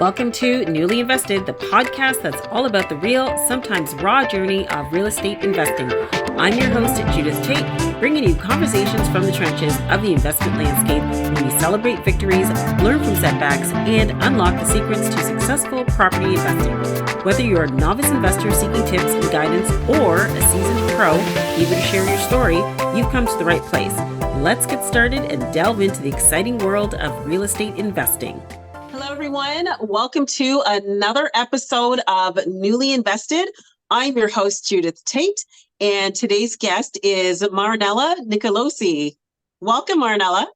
Welcome to Newly Invested, the podcast that's all about the real, sometimes raw journey of real estate investing. I'm your host, Judith Tait, bringing you conversations from the trenches of the investment landscape where we celebrate victories, learn from setbacks, and unlock the secrets to successful property investing. Whether you're a novice investor seeking tips and guidance or a seasoned pro eager to share your story, you've come to the right place. Let's get started and delve into the exciting world of real estate investing. Hello, everyone. Welcome to another episode of Newly Invested. I'm your host, Judith Tait, and today's guest is Marinella Nicolosi. Welcome, Marinella.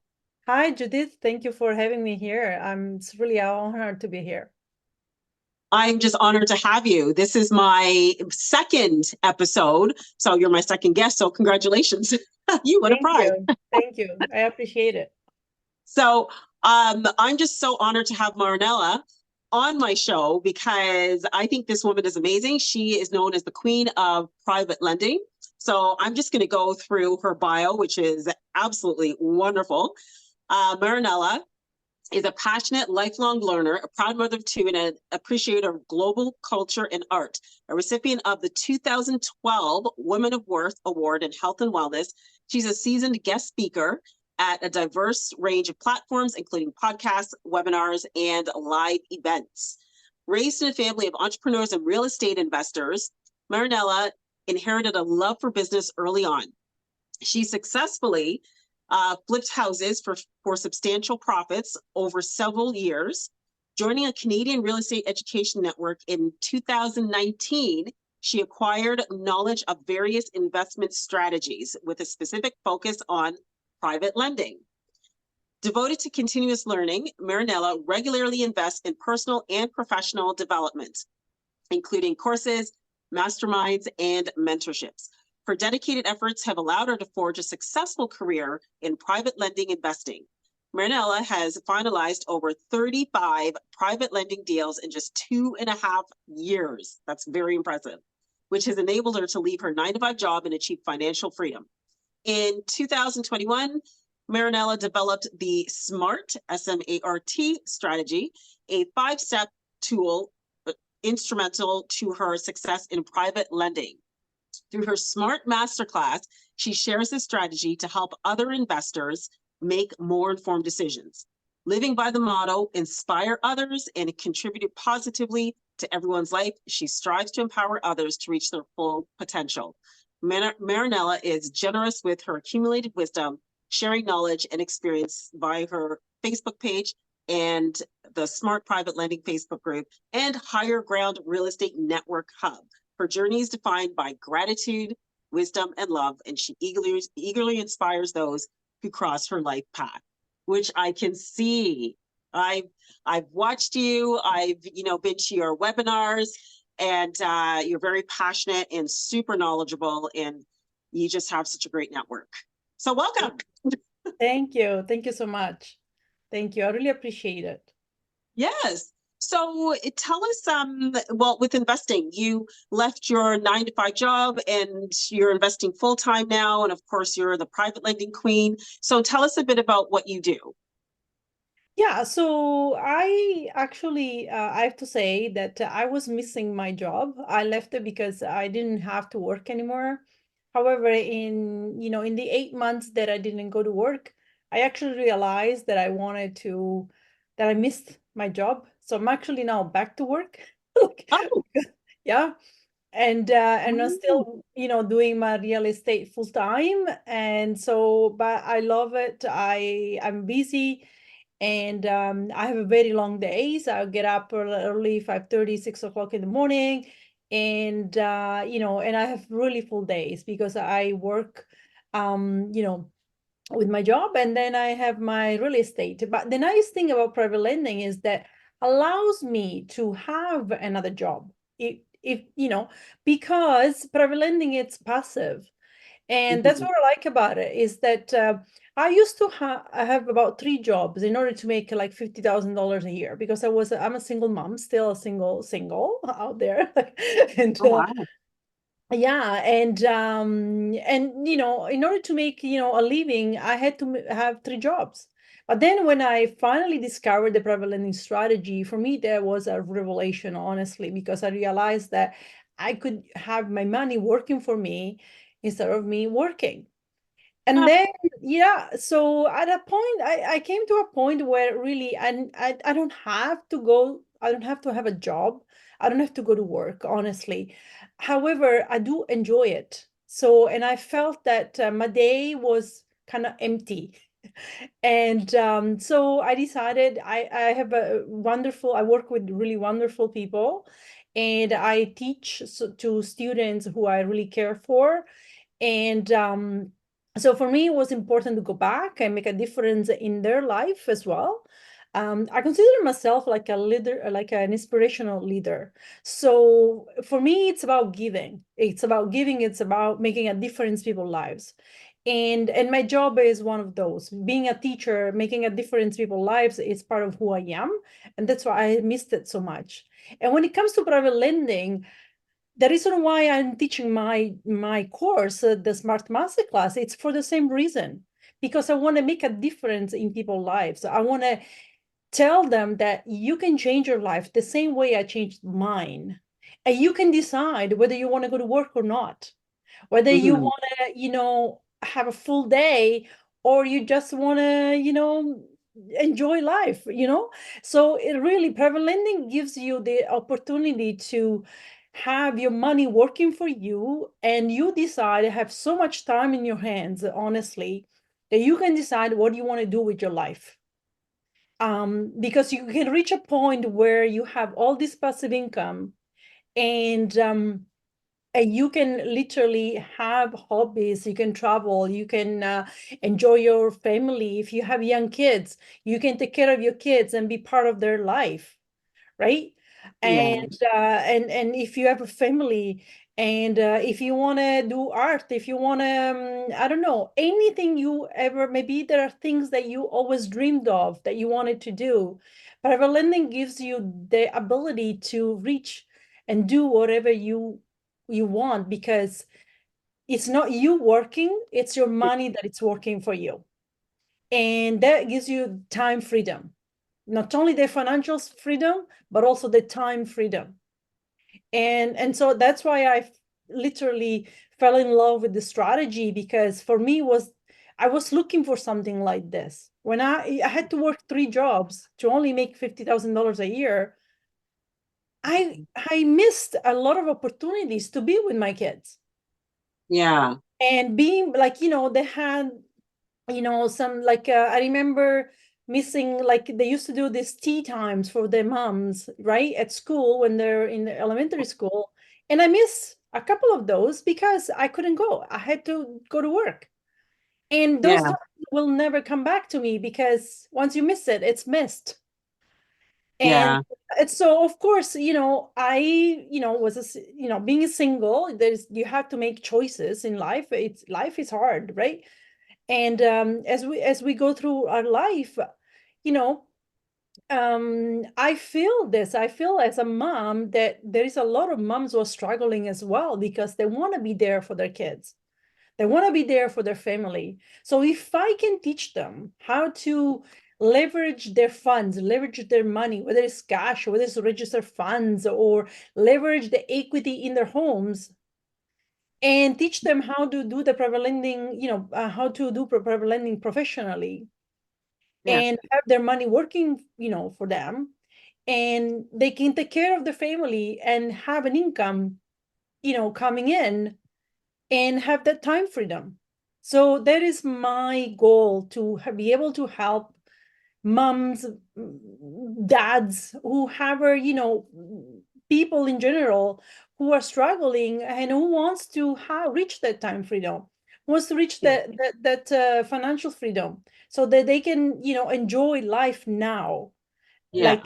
Hi, Judith. Thank you for having me here. It's really an honor to be here. I'm just honored to have you. This is my second episode, so you're my second guest, so congratulations. What a pride. Thank you. I appreciate it. So I'm just so honored to have Marinella on my show because I think this woman is amazing. She is known as the queen of private lending. So I'm just going to go through her bio, which is absolutely wonderful. Marinella is a passionate, lifelong learner, a proud mother of two, and an appreciator of global culture and art, a recipient of the 2012 Women of Worth Award in Health and Wellness. She's a seasoned guest speaker at a diverse range of platforms, including podcasts, webinars, and live events. Raised in a family of entrepreneurs and real estate investors, Marinella inherited a love for business early on. She successfully flipped houses for substantial profits over several years. Joining a Canadian real estate education network in 2019, she acquired knowledge of various investment strategies with a specific focus on private lending. Devoted to continuous learning, Marinella regularly invests in personal and professional development, including courses, masterminds, and mentorships. Her dedicated efforts have allowed her to forge a successful career in private lending investing. Marinella has finalized over 35 private lending deals in just 2.5 years. That's very impressive, which has enabled her to leave her 9-to-5 job and achieve financial freedom. In 2021, Marinella developed the SMART, S-M-A-R-T strategy, a 5-step tool instrumental to her success in private lending. Through her SMART masterclass, she shares this strategy to help other investors make more informed decisions. Living by the motto, inspire others and contribute positively to everyone's life, she strives to empower others to reach their full potential. Marinella is generous with her accumulated wisdom, sharing knowledge and experience via her Facebook page and the Smart Private Lending Facebook group and Higher Ground Real Estate Network Hub. Her journey is defined by gratitude, wisdom, and love, and she eagerly inspires those who cross her life path, which I can see. I've watched you. I've been to your webinars, and you're very passionate and super knowledgeable, and you just have such a great network. So welcome. Thank you. Thank you so much. Thank you. I really appreciate it. Yes. So tell us, with investing, you left your 9-to-5 job and you're investing full time now. And of course, you're the private lending queen. So tell us a bit about what you do. Yeah, so I actually, I have to say that I was missing my job. I left it because I didn't have to work anymore. However, in the 8 months that I didn't go to work, I actually realized that I missed my job. So I'm actually now back to work. Oh. Yeah. And I'm still, doing my real estate full time. And so, but I love it. I'm busy. And I have a very long days. I'll get up early, 5:30, 6 o'clock in the morning. And, and I have really full days because I work, with my job, and then I have my real estate. But the nice thing about private lending is that allows me to have another job. If because private lending, it's passive. And that's what I like about it, is that I used to have about 3 jobs in order to make like $50,000 a year, because I'm a single mom, still a single out there. And wow. yeah, and in order to make a living, I had to have 3 jobs. But then when I finally discovered the private lending strategy, for me, that was a revelation, honestly, because I realized that I could have my money working for me instead of me working. And then, yeah, so at a point, I came to a point where really I don't have to go, I don't have to have a job. I don't have to go to work, honestly. However, I do enjoy it. So, and I felt that my day was kind of empty. And so I decided I have a wonderful, I work with really wonderful people, and I teach to students who I really care for. And so for me, it was important to go back and make a difference in their life as well. I consider myself like a leader, like an inspirational leader. So for me, it's about giving. It's about giving. It's about making a difference in people's lives. And my job is one of those. Being a teacher, making a difference in people's lives is part of who I am. And that's why I missed it so much. And when it comes to private lending, the reason why I'm teaching my course, the Smart Masterclass, it's for the same reason, because I want to make a difference in people's lives. I want to tell them that you can change your life the same way I changed mine, and you can decide whether you want to go to work or not, whether you Mhm. want to, have a full day, or you just want to, enjoy life, So it really, private lending gives you the opportunity to have your money working for you, and you decide to have so much time in your hands, honestly, that you can decide what you want to do with your life. Because you can reach a point where you have all this passive income, and you can literally have hobbies, you can travel, you can enjoy your family. If you have young kids, you can take care of your kids and be part of their life, right? Yeah. And if you have a family, and if you want to do art, if you want to, I don't know, anything you ever, maybe there are things that you always dreamed of that you wanted to do. Private lending gives you the ability to reach and do whatever you want, because it's not you working, it's your money that it's working for you. And that gives you time freedom, not only the financial freedom, but also the time freedom. And so that's why I literally fell in love with the strategy, because for me was, I was looking for something like this. When I had to work 3 jobs to only make $50,000 a year, I missed a lot of opportunities to be with my kids. Yeah. And being like, they had, some like, I remember missing, like they used to do these tea times for their moms, right, at school when they're in the elementary school. And I miss a couple of those because I couldn't go. I had to go to work. And those Yeah. times will never come back to me, because once you miss it, it's missed. And Yeah. it's so, of course, I, was being single, you have to make choices in life. Life is hard, right? And as we go through our life, you know I feel as a mom that there is a lot of moms who are struggling as well, because they want to be there for their kids, they want to be there for their family. So if I can teach them how to leverage their funds, leverage their money, whether it's cash, whether it's registered funds, or leverage the equity in their homes, and teach them how to do the private lending, how to do private lending professionally, Yeah. and have their money working, for them, and they can take care of their family and have an income, coming in, and have that time freedom. So that is my goal, to be able to help moms, dads, whoever, people in general who are struggling and who wants to reach that time freedom, wants to reach Yeah. that financial freedom, so that they can, enjoy life now, Yeah. like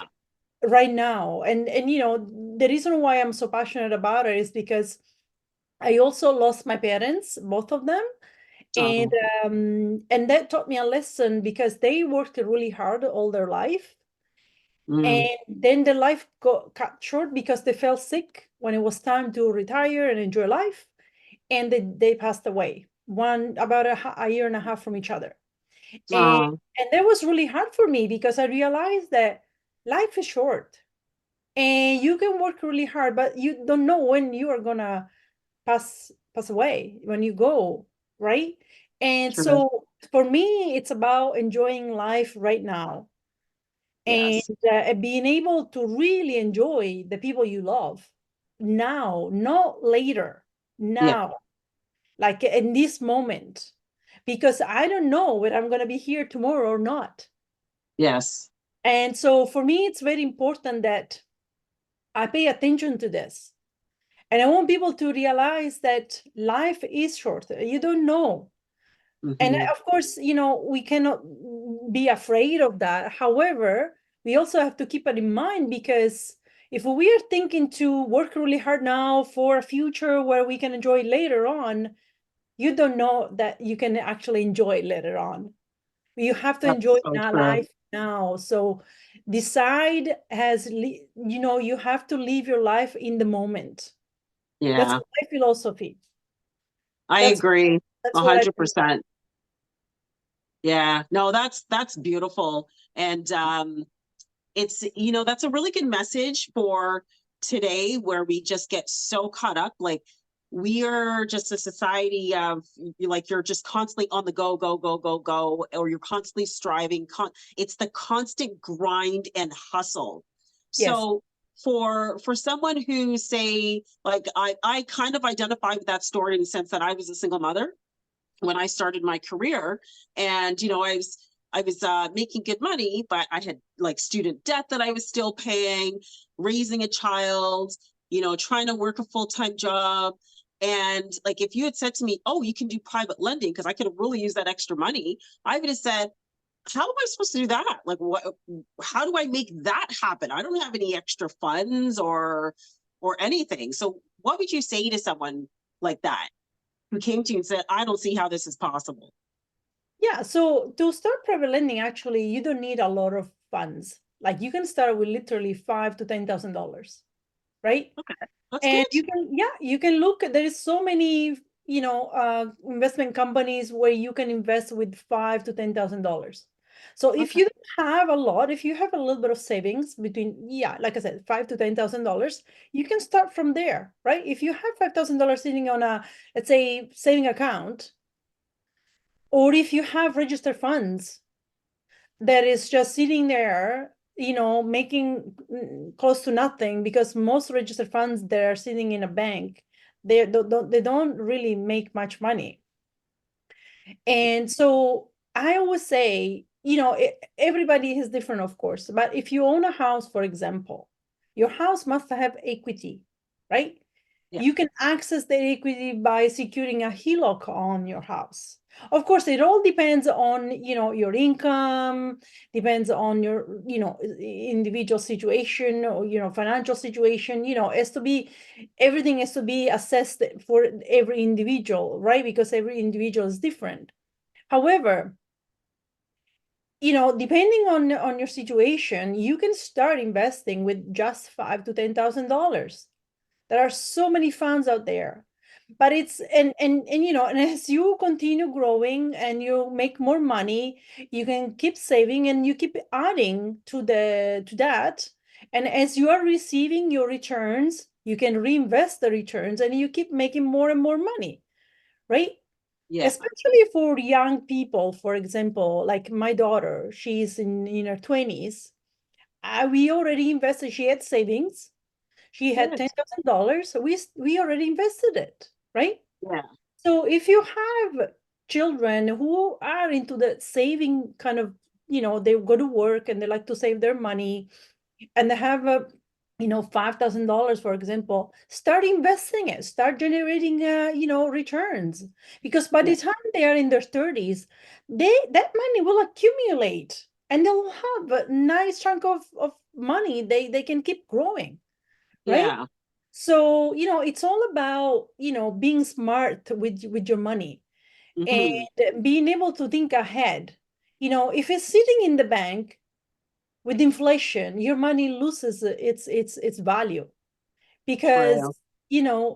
right now. And the reason why I'm so passionate about it is because I also lost my parents, both of them, and Oh. and that taught me a lesson, because they worked really hard all their life, Mm. and then their life got cut short because they fell sick when it was time to retire and enjoy life, and they passed away, one about a year and a half from each other. And, Oh, and that was really hard for me because I realized that life is short and you can work really hard, but you don't know when you are gonna pass away, when you go, right? And true. so for me, it's about enjoying life right now and Yes. being able to really enjoy the people you love now, not later, Yeah. now, like in this moment, because I don't know whether I'm going to be here tomorrow or not. Yes. And so for me, it's very important that I pay attention to this. And I want people to realize that life is short. You don't know. And Hmm. of course, we cannot be afraid of that. However, we also have to keep it in mind because if we are thinking to work really hard now for a future where we can enjoy later on, you don't know that you can actually enjoy it later on. You have to enjoy That's so now true. life now. So decide you have to live your life in the moment. That's Yeah, my philosophy. I That's agree. that's A what I hundred believe. percent. Yeah. No, that's beautiful. And it's, that's a really good message for today where we just get so caught up. Like we are just a society of like you're just constantly on the go, go, go, go, go, or you're constantly striving. It's the constant grind and hustle. Yes. So for someone who say like I kind of identify with that story in the sense that I was a single mother when I started my career. And, I was making good money, but I had like student debt that I was still paying, raising a child, trying to work a full-time job. And like, if you had said to me, oh, you can do private lending, because I could have really used that extra money, I would have said, how am I supposed to do that? Like, how do I make that happen? I don't have any extra funds or anything. So what would you say to someone like that who came to you and said, I don't see how this is possible? Yeah, so to start private lending, actually, you don't need a lot of funds. Like you can start with literally five to $10,000, right? Okay, that's And good. you can look. There is so many, investment companies where you can invest with $5,000 to $10,000. So if Okay. you don't have a lot, if you have a little bit of savings between, yeah, like I said, $5,000 to $10,000, you can start from there, right? If you have $5,000 sitting on a, let's say, saving account, or if you have registered funds that is just sitting there, making close to nothing, because most registered funds that are sitting in a bank, they don't really make much money. And so I always say, everybody is different, of course, but if you own a house, for example, your house must have equity, right? Yeah. You can access the equity by securing a HELOC on your house. Of course, it all depends on, your income, depends on your, individual situation or, financial situation, everything has to be assessed for every individual, right? Because every individual is different. However, depending on your situation, you can start investing with just $5,000 to $10,000. There are so many funds out there, but it's and as you continue growing and you make more money, you can keep saving and you keep adding to that. And as you are receiving your returns, you can reinvest the returns and you keep making more and more money, right? Yeah. Especially for young people, for example, like my daughter, she's in her 20s. We already invested, she had savings, she had Good. $10,000. So we already invested it, right? Yeah. So if you have children who are into the saving kind of, they go to work and they like to save their money and they have $5,000, for example, start investing it, start generating returns, because by Yeah. the time they are in their 30s, that money will accumulate and they'll have a nice chunk of money they can keep growing, right? Yeah. So, it's all about, being smart with your money and Hmm. being able to think ahead. If it's sitting in the bank with inflation, your money loses its value because, True.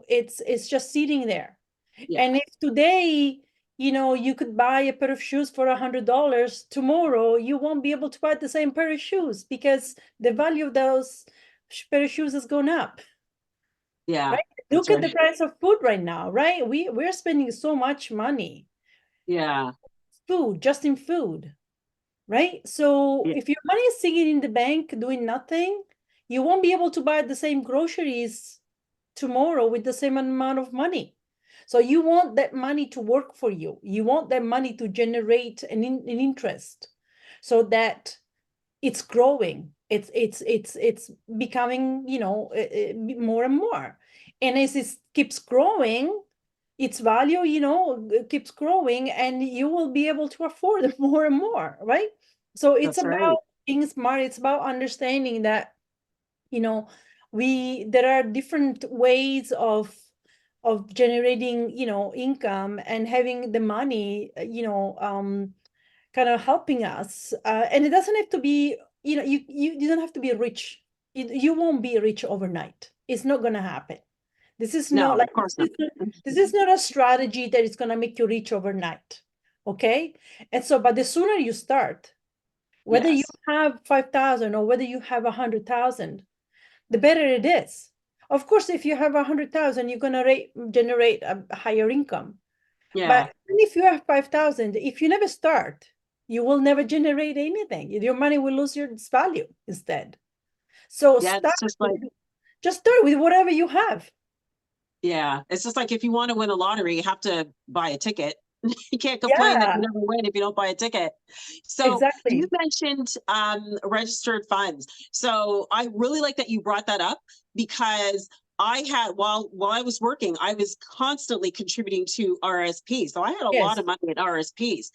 it's just sitting there. Yeah. And if today you could buy a pair of shoes for $100. Tomorrow, you won't be able to buy the same pair of shoes because the value of those pair of shoes has gone up. Yeah, Right? that's Look at the right. price of food right now, right? We're spending so much money, Yeah. food, just in food, right? So Yeah, if your money is sitting in the bank doing nothing, you won't be able to buy the same groceries tomorrow with the same amount of money. So you want that money to work for you. You want that money to generate an interest so that it's growing. It's becoming, more and more. And as it keeps growing, its value, keeps growing, and you will be able to afford it more and more, right? So it's that's right. about being smart. It's about understanding that, you know, there are different ways of generating, income and having the money, kind of helping us. And it doesn't have to be, you don't have to be rich. You won't be rich overnight. It's not going to happen. This is not No, like of course not. this is not a strategy that is going to make you rich overnight. Okay. And so, but the sooner you start, whether you Yes. have 5,000 or whether you have 100,000, the better it is. Of course, if you have 100,000, you're going to generate a higher income. But Yeah. even if you have 5,000, if you never start, you will never generate anything. Your money will lose its value instead. So Yeah. It's just like, just start with whatever you have. yeah. It's just like if you want to win a lottery, you have to buy a ticket. You can't complain that you Yeah, never win if you don't buy a ticket. So you exactly. mentioned registered funds. So I really like that you brought that up because I had while I was working, I was constantly contributing to RSP. So I had a lot Yes. of money in RSPs,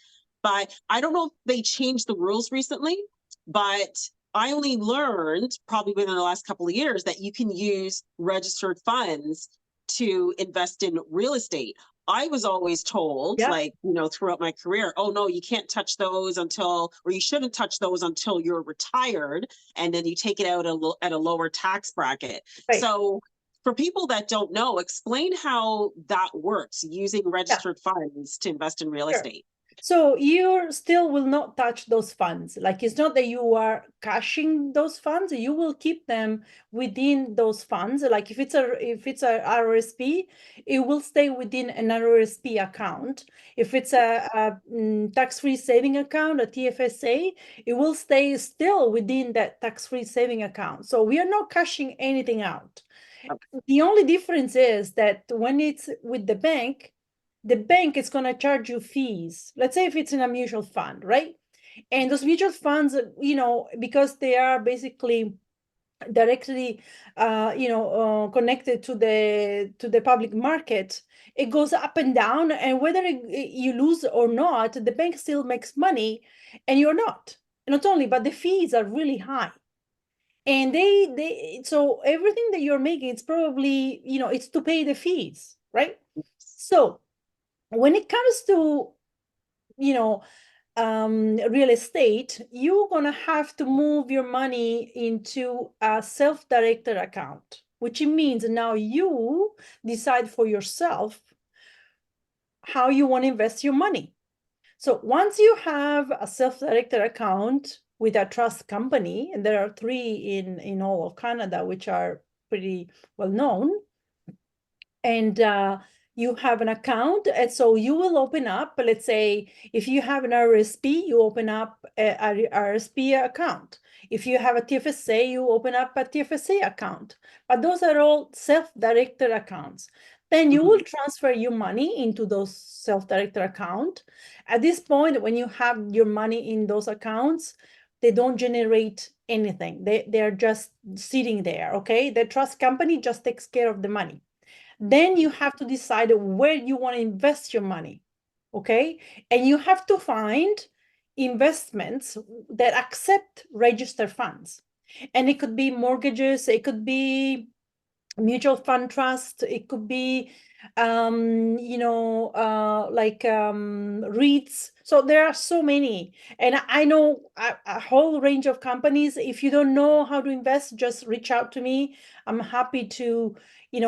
but I don't know if they changed the rules recently, but I only learned probably within the last couple of years that you can use registered funds to invest in real estate. I was always told, Yeah. like, throughout my career, oh no, you can't touch those until, or you shouldn't touch those until you're retired, and then you take it out at a lower tax bracket. Right. So for people that don't know, explain how that works using Yeah. registered funds to invest in real Sure. estate. So you still will not touch those funds. Like it's not that you are cashing those funds, you will keep them within those funds. Like if it's a RRSP, it will stay within an RRSP account. If it's a tax-free saving account, a TFSA, it will stay still within that tax-free saving account. So we are not cashing anything out. The only difference is that when it's with the bank is going to charge you fees. Let's say if it's in a mutual fund, right? And those mutual funds, because they are basically directly, connected to the public market, it goes up and down. And whether you lose or not, the bank still makes money, and you're not. Not only, but the fees are really high. And so everything that you're making, it's probably, it's to pay the fees, right? So when it comes to, you know, real estate, you're gonna have to move your money into a self-directed account, which means now you decide for yourself how you want to invest your money. So once you have a self-directed account with a trust company, and there are three in all of Canada, which are pretty well known, and you have an account, and so you will open up, let's say, if you have an RSP, you open up a RSP account. If you have a TFSA, you open up a TFSA account. But those are all self-directed accounts. Then you will transfer your money into those self-directed account. At this point, when you have your money in those accounts, they don't generate anything. They're just sitting there, okay? The trust company just takes care of the money. Then you have to decide where you want to invest your money, okay? And you have to find investments that accept registered funds. And it could be mortgages, it could be mutual fund trust, it could be, like REITs. So there are so many, and I know a whole range of companies. If you don't know how to invest, just reach out to me. I'm happy to,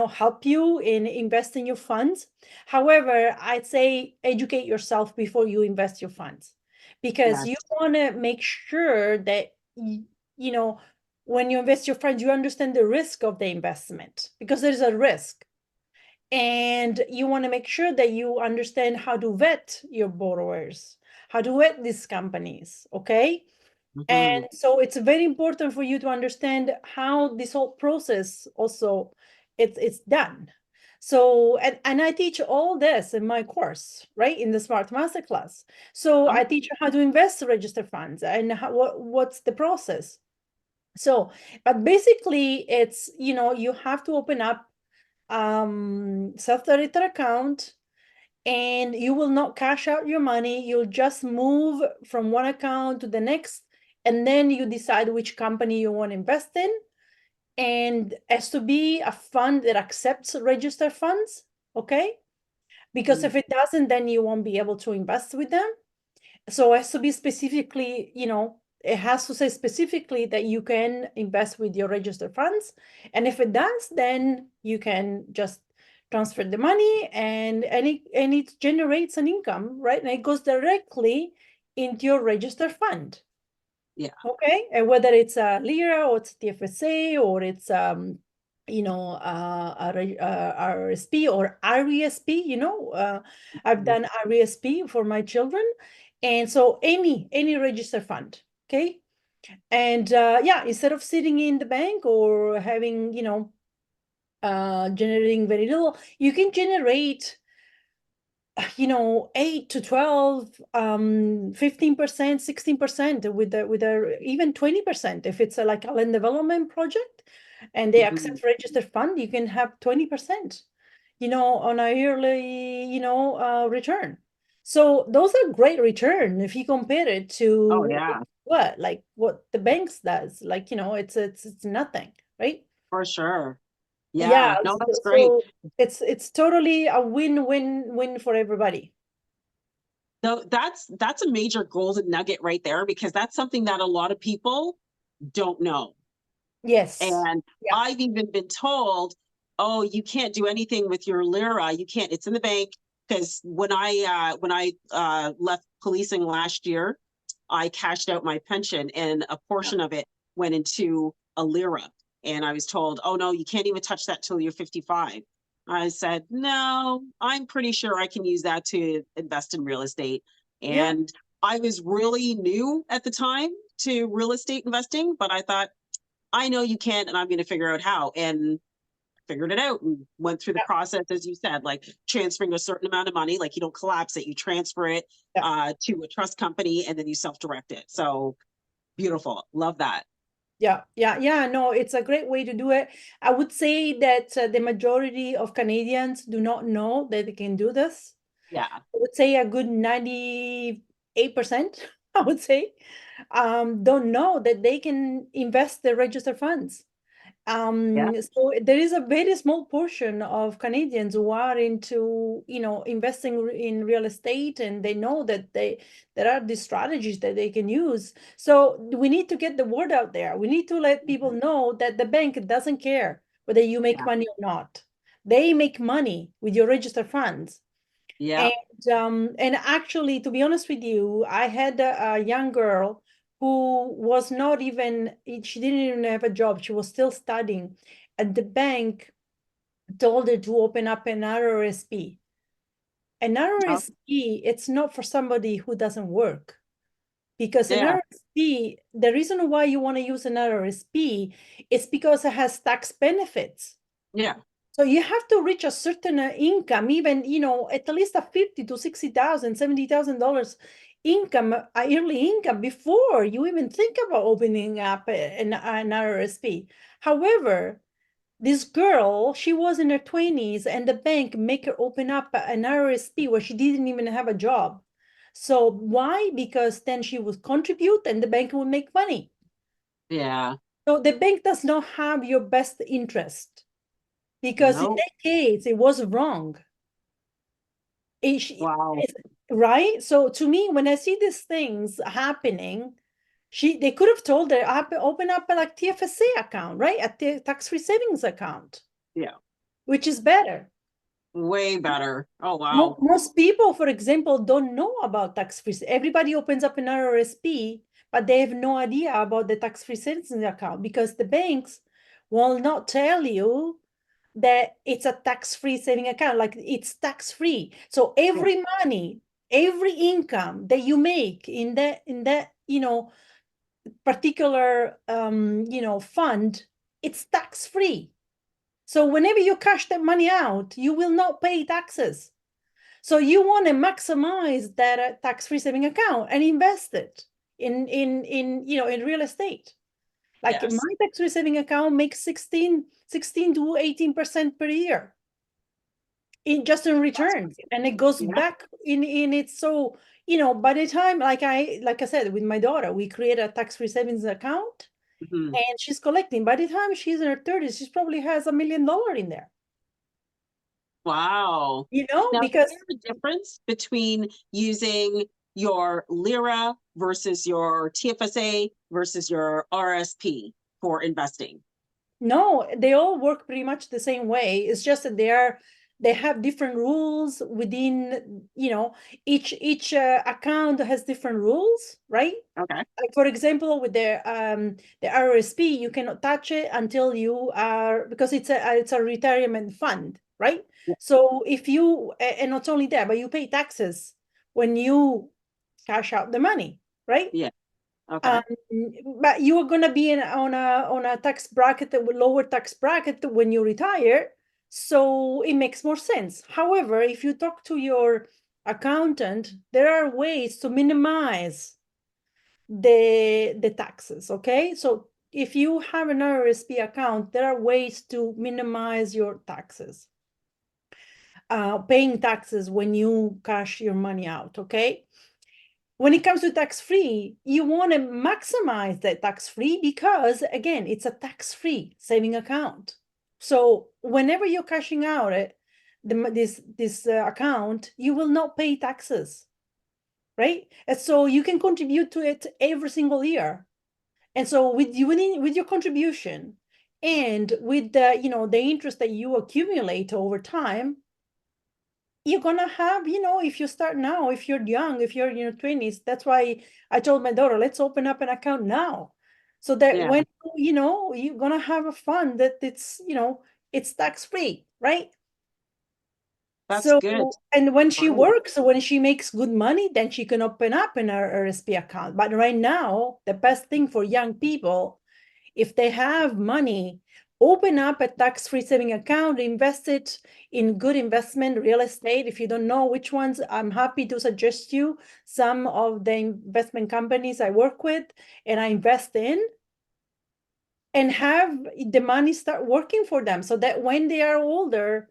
help you in investing your funds. However, I'd say educate yourself before you invest your funds, because Yes. you want to make sure that you know when you invest your funds, you understand the risk of the investment, because there's a risk. And you want to make sure that you understand how to vet your borrowers, how to vet these companies, okay? Hmm. And so it's very important for you to understand how this whole process also it's done. So and I teach all this in my course, right? In the Smart Masterclass. So I Oh, teach you how to invest register funds and what's the process. So, but basically it's, you have to open up self-directed account, and you will not cash out your money. You'll just move from one account to the next, and then you decide which company you want to invest in. And has to be a fund that accepts registered funds, okay? Because mm, if it doesn't, then you won't be able to invest with them. So it has to be specifically, it has to say specifically that you can invest with your registered funds. And if it does, then you can just transfer the money, and it generates an income, right? And it goes directly into your registered fund. yeah. Okay. And whether it's a Lira or it's TFSA or it's RSP or RESP, I've Mhm. done RESP for my children. And so any registered fund, okay? And yeah, instead of sitting in the bank or having, generating very little, you can generate 8 to 12, 15%, 16% with a even 20%. If it's like a land development project and they Mhm. accept registered fund, you can have 20%, on a yearly, return. So those are great return if you compare it Oh, to yeah, what the banks does. Like, it's nothing, right? for sure. Yeah, Yeah, no, that's great. so it's totally a win-win-win for everybody. No, that's a major golden nugget right there, because that's something that a lot of people don't know. Yes. And Yeah. I've even been told, "Oh, you can't do anything with your lira. You can't. It's in the bank." Because when I left policing last year, I cashed out my pension, and a Yeah. portion of it went into a lira. And I was told, "Oh no, you can't even touch that till you're 55." I said, "No, I'm pretty sure I can use that to invest in real estate." Yeah. And I was really new at the time to real estate investing, but I thought, I know you can, and I'm going to figure out how. And figured it out and went through the Yeah. process, as you said, like transferring a certain amount of money. Like, you don't collapse it, you transfer it Yeah. to a trust company, and then you self-direct it. So beautiful. Love that. Yeah. Yeah. Yeah. No, it's a great way to do it. I would say that the majority of Canadians do not know that they can do this. Yeah. I would say a good 98%, I would say, don't know that they can invest their registered funds. Yeah. So there is a very small portion of Canadians who are into, investing in real estate, and they know that there are these strategies that they can use. So we need to get the word out there. We need to let people know that the bank doesn't care whether you make Yeah. money or not. They make money with your registered funds. Yeah. And actually, to be honest with you, I had a young girl who was not even, she didn't even have a job. She was still studying. And the bank told her to open up an RRSP. An Oh, RRSP, it's not for somebody who doesn't work. Because an yeah. RRSP, the reason why you want to use an RRSP is because it has tax benefits. Yeah. So you have to reach a certain income, even, at least a 50 to 60,000, $70,000 income, a yearly income before you even think about opening up an RRSP. However, this girl, she was in her 20s and the bank make her open up an RRSP where she didn't even have a job. So why? Because then she would contribute and the bank would make money. Yeah. So the bank does not have your best interest, because in No. that case, it was wrong. It, Wow. Right? So to me, when I see these things happening, they could have told her, open up a like TFSA account, right? A tax-free savings account, Yeah. which is better. Way better. Oh, wow. Most people, for example, don't know about tax-free. Everybody opens up an RRSP, but they have no idea about the tax-free savings account because the banks will not tell you that it's a tax-free saving account, like it's tax-free. So Yeah. every money, every income that you make in that particular fund, it's tax-free. So whenever you cash that money out, you will not pay taxes. So you want to maximize that tax-free saving account and invest it in real estate. Like Yes. my tax-free saving account makes 16 to 18% per year in just in That's returns, great. and it goes Yeah. back in it. So by the time, like I said, with my daughter, we create a tax-free savings account, Mhm. and she's collecting. By the time she's in her 30s, she probably has $1 million in there. Wow. Now, is Because there a difference between using your Lira versus your TFSA versus your RSP for investing? no, they all work pretty much the same way. It's just that they have different rules within, each account has different rules, right? Okay. Like for example, with the RSP, you cannot touch it until you are, because it's a retirement fund, right? Yeah. So if you and not only that, but you pay taxes when you cash out the money, right? Yeah. Okay. Um, but you are gonna be on a tax bracket, lower tax bracket when you retire, so it makes more sense. However, if you talk to your accountant, there are ways to minimize the taxes. Okay, so if you have an RSP account, there are ways to minimize your taxes, paying taxes when you cash your money out. Okay, when it comes to tax-free, you want to maximize that tax-free because, again, it's a tax-free saving account. So whenever you're cashing out this account, you will not pay taxes, right? And so you can contribute to it every single year. And so with your contribution and with the interest that you accumulate over time, you're gonna have, if you start now, if you're young, if you're in your 20s, that's why I told my daughter, let's open up an account now. So that Yeah. when, you're gonna have a fund that it's tax-free, right? That's So, good. and when she Right. works, when she makes good money, then she can open up an RSP account. But right now, the best thing for young people, if they have money, open up a tax-free saving account, invest it in good investment, real estate. If you don't know which ones, I'm happy to suggest you some of the investment companies I work with and I invest in, and have the money start working for them so that when they are older,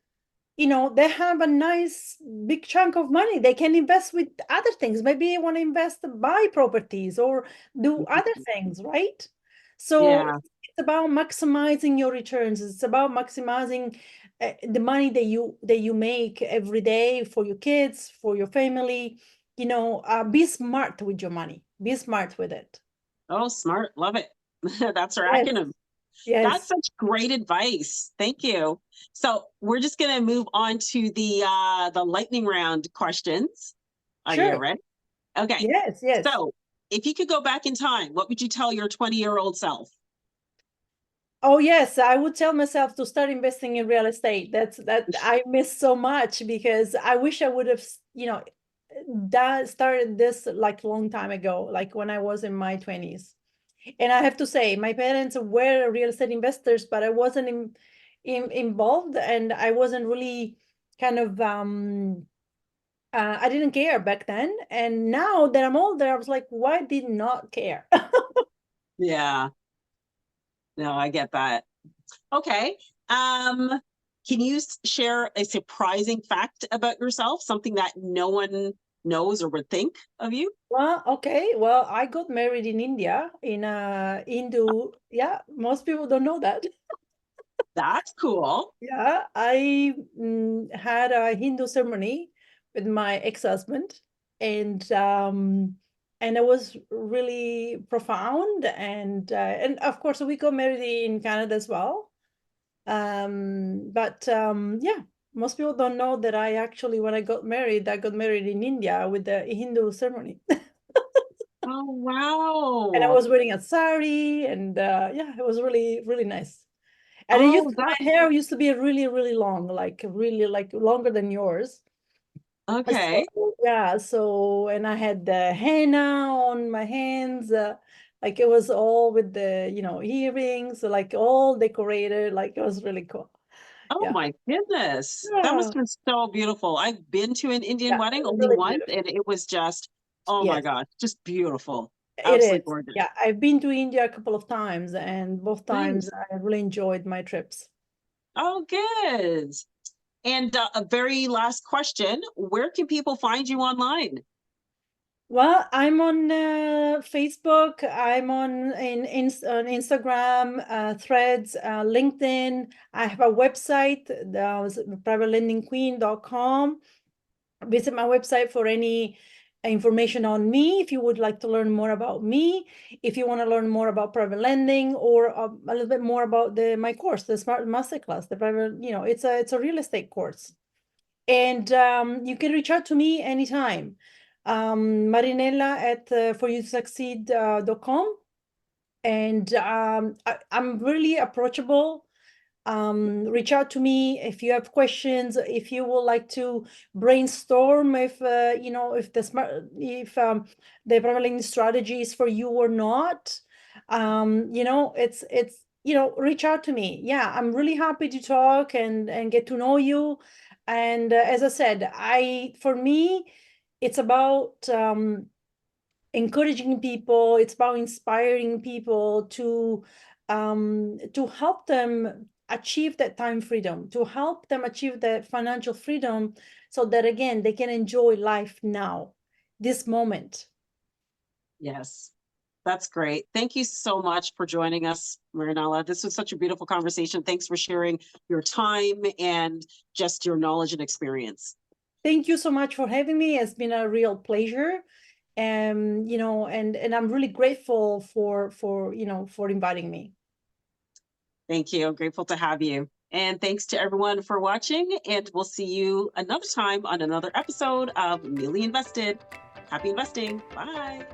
they have a nice big chunk of money. They can invest with other things. Maybe they want to invest, buy properties or do other Mhm. things, right? So Yeah. it's about maximizing your returns. It's about maximizing the money that you make every day for your kids, for your family. Be smart with your money. Be smart with it. Oh, smart. Love it. That's our Yes, acronym. That's yes, such great advice. Thank you. So we're just gonna move on to the lightning round questions. Are you sure. ready? Okay. Yes, yes. So if you could go back in time, what would you tell your 20-year-old self? Oh yes, I would tell myself to start investing in real estate. That I miss so much because I wish I would have, that started this like long time ago, like when I was in my 20s. And I have to say, my parents were real estate investors, but I wasn't involved, and I wasn't really kind of I didn't care back then. And now that I'm older, I was like, why did not care? Yeah, no, I get that. Okay. Um, can you share a surprising fact about yourself, something that no one knows or would think of you? Well, okay. Well, I got married in India in Hindu. Yeah, most people don't know that. That's cool. Yeah, I had a Hindu ceremony with my ex-husband. and it was really profound. And of course, we got married in Canada as well. But yeah, most people don't know that I actually, when I got married in India with the Hindu ceremony. Oh, And I wow. was wearing a sari, and yeah, it was really, really nice. And Oh, my hair used to be really, really long, like really like longer than yours. okay. So yeah, so and I had the henna on my hands, like it was all with the, earrings, so like all decorated, like it was really cool. Oh Yeah. my goodness. That must Yeah, have been so beautiful. I've been to an Indian yeah, wedding only really once, beautiful. and it was just, oh my Yes, God, just beautiful. it Absolutely is. gorgeous. Yeah, I've been to India a couple of times, and both times Nice. I really enjoyed my trips. Oh, good. And a very last question, where can people find you online? Well, I'm on Facebook. I'm on Instagram, Threads, LinkedIn. I have a website, privatelendingqueen.com. Visit my website for any information on me if you would like to learn more about me, if you want to learn more about private lending, or a little bit more about my course, the Smart Masterclass. The private, it's a real estate course. And you can reach out to me anytime. Marinella at foryouttosucceed.com. And I'm really approachable. Reach out to me if you have questions, if you would like to brainstorm, if the prevailing strategy is for you or not. It's reach out to me. Yeah, I'm really happy to talk and get to know you. And as I said, for me, it's about encouraging people. It's about inspiring people to help them achieve that time freedom, to help them achieve that financial freedom, so that again they can enjoy life now, this moment. Yes, that's great. Thank you so much for joining us, Marinella. This was such a beautiful conversation. Thanks for sharing your time and just your knowledge and experience. Thank you so much for having me. It's been a real pleasure. And I'm really grateful for inviting me. Thank you. I'm grateful to have you. And thanks to everyone for watching. And we'll see you another time on another episode of Newly Invested. Happy investing. Bye.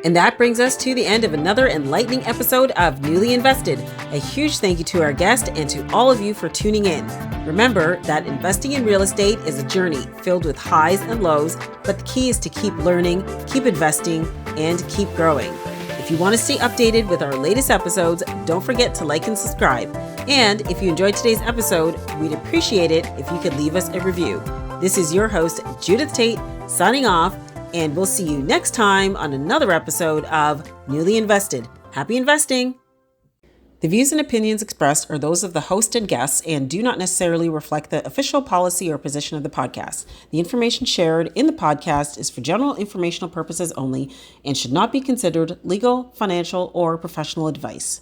And that brings us to the end of another enlightening episode of Newly Invested. A huge thank you to our guest and to all of you for tuning in. Remember that investing in real estate is a journey filled with highs and lows, but the key is to keep learning, keep investing, and keep growing. If you want to stay updated with our latest episodes, don't forget to like and subscribe. And if you enjoyed today's episode, we'd appreciate it if you could leave us a review. This is your host, Judith Tait, signing off, and we'll see you next time on another episode of Newly Invested. Happy investing! The views and opinions expressed are those of the host and guests and do not necessarily reflect the official policy or position of the podcast. The information shared in the podcast is for general informational purposes only and should not be considered legal, financial, or professional advice.